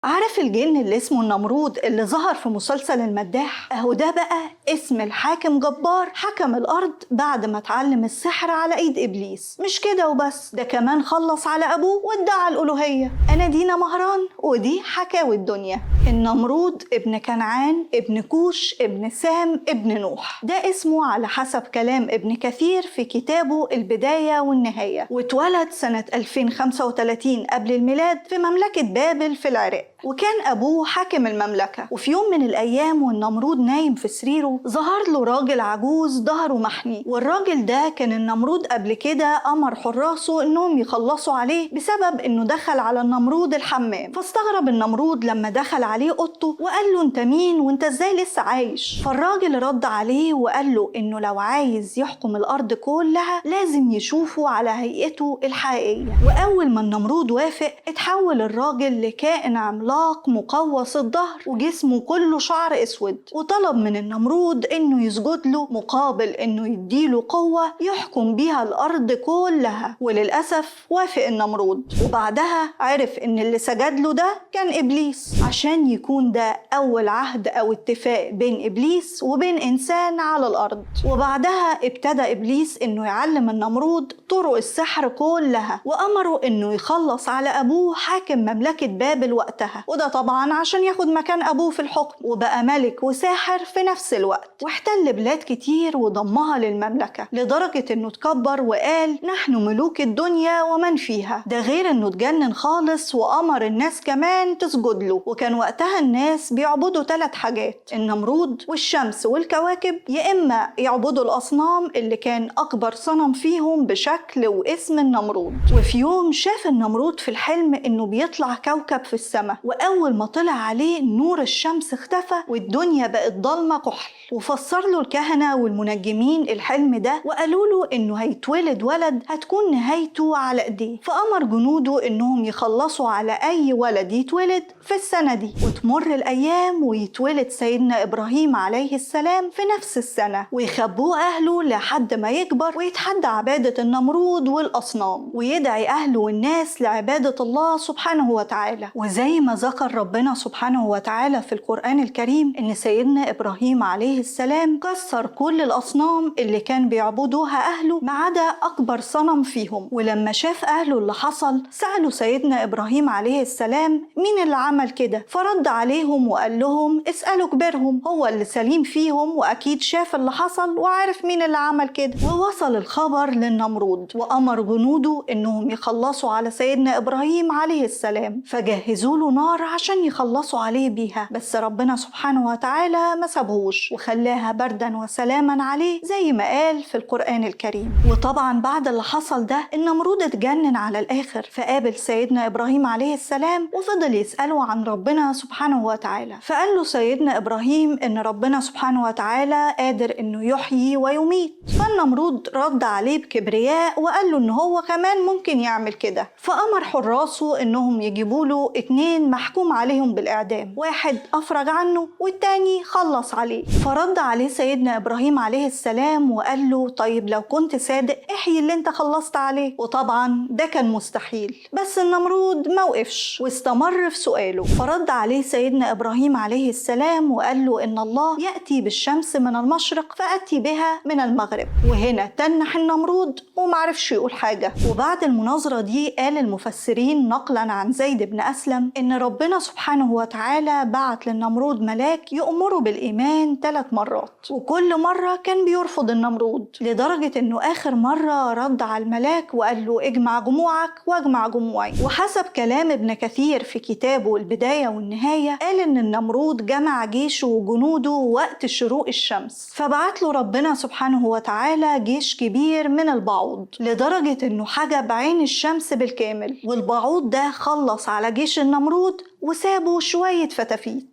عارف الجن اللي اسمه النمرود اللي ظهر في مسلسل المداح؟ اهو ده بقى اسم الحاكم جبار حكم الارض بعد ما اتعلم السحر على ايد ابليس. مش كده وبس، ده كمان خلص على ابوه وادعى الالوهية. انا دينا مهران ودي حكاوي الدنيا. النمرود ابن كنعان ابن كوش ابن سام ابن نوح، ده اسمه على حسب كلام ابن كثير في كتابه البداية والنهاية، واتولد سنة 2035 قبل الميلاد في مملكة بابل في العراق، وكان أبوه حاكم المملكة. وفي يوم من الأيام والنمرود نايم في سريره ظهر له راجل عجوز ظهره محني، والراجل ده كان النمرود قبل كده أمر حراسه إنهم يخلصوا عليه بسبب إنه دخل على النمرود الحمام. فاستغرب النمرود لما دخل عليه أوضته وقال له: أنت مين وأنت إزاي لسه عايش؟ فالراجل رد عليه وقال له إنه لو عايز يحكم الأرض كلها لازم يشوفه على هيئته الحقيقية. وأول ما النمرود وافق اتحول الراجل لكائن عملاق مقوس الظهر وجسمه كله شعر اسود، وطلب من النمرود انه يسجد له مقابل انه يديله قوة يحكم بيها الارض كلها. وللأسف وافق النمرود، وبعدها عرف ان اللي سجد له ده كان ابليس، عشان يكون ده اول عهد او اتفاق بين ابليس وبين انسان على الارض. وبعدها ابتدى ابليس انه يعلم النمرود طرق السحر كلها، وامره انه يخلص على ابوه حاكم مملكة بابل وقتها، وده طبعا عشان ياخد مكان أبوه في الحكم، وبقى ملك وساحر في نفس الوقت، واحتل بلاد كتير وضمها للمملكة لدرجة انه تكبر وقال: نحن ملوك الدنيا ومن فيها. ده غير انه اتجنن خالص وأمر الناس كمان تسجد له. وكان وقتها الناس بيعبدوا 3 حاجات: النمرود والشمس والكواكب، يا إما يعبدوا الأصنام اللي كان أكبر صنم فيهم بشكل واسم النمرود. وفي يوم شاف النمرود في الحلم انه بيطلع كوكب في السماء، وأول ما طلع عليه نور الشمس اختفى والدنيا بقت ضلمة كحل. وفسر له الكهنة والمنجمين الحلم ده وقالوا له إنه هيتولد ولد هتكون نهايته على إيديه، فأمر جنوده إنهم يخلصوا على أي ولد يتولد في السنة دي. وتمر الأيام ويتولد سيدنا إبراهيم عليه السلام في نفس السنة، ويخبوه أهله لحد ما يكبر ويتحدى عبادة النمرود والأصنام، ويدعي أهله والناس لعبادة الله سبحانه وتعالى. وزي ما ذكر ربنا سبحانه وتعالى في القرآن الكريم إن سيدنا إبراهيم عليه السلام كسر كل الأصنام اللي كان بيعبدوها أهله ما عدا أكبر صنم فيهم. ولما شاف أهله اللي حصل سألوا سيدنا إبراهيم عليه السلام: مين اللي عمل كده؟ فرد عليهم وقال لهم: اسألوا كبيرهم، هو اللي سليم فيهم وأكيد شاف اللي حصل وعارف مين اللي عمل كده. ووصل الخبر للنمرود وأمر جنوده إنهم يخلصوا على سيدنا إبراهيم عليه السلام، فجهزوا له نار عشان يخلصوا عليه بيها، بس ربنا سبحانه وتعالى ما سابهوش وخلاها بردا وسلاما عليه زي ما قال في القرآن الكريم. وطبعا بعد اللي حصل ده النمرود اتجنن على الآخر، فقابل سيدنا إبراهيم عليه السلام وفضل يسأله عن ربنا سبحانه وتعالى. فقال له سيدنا إبراهيم إن ربنا سبحانه وتعالى قادر إنه يحيي ويميت. فالنمرود رد عليه بكبرياء وقال له إن هو كمان ممكن يعمل كده، فأمر حراسه إنهم يجيبوا له 2 محكوم عليهم بالإعدام، واحد أفرج عنه والتاني خلص عليه. فرد عليه سيدنا إبراهيم عليه السلام وقال له: طيب لو كنت صادق احيي اللي انت خلصت عليه. وطبعا ده كان مستحيل، بس النمرود موقفش واستمر في سؤاله. فرد عليه سيدنا إبراهيم عليه السلام وقال له: إن الله يأتي بالشمس من المشرق فأتي بها من المغرب. وهنا تنح النمرود ومعرفش يقول حاجة. وبعد المناظرة دي قال المفسرين نقلا عن زيد بن أسلم إن ربنا سبحانه وتعالى بعت للنمرود ملاك يأمره بالإيمان 3 مرات، وكل مرة كان بيرفض النمرود، لدرجة إنه آخر مرة رد على الملاك وقال له: اجمع جموعك واجمع جموعي. وحسب كلام ابن كثير في كتابه البداية والنهاية قال إن النمرود جمع جيشه وجنوده وقت شروق الشمس، فبعت له ربنا سبحانه وتعالى جيش كبير من البعوض، لدرجة إنه حجب عين الشمس بالكامل، والبعوض ده خلص على جيش النمرود وسابوا شوية فتافيت.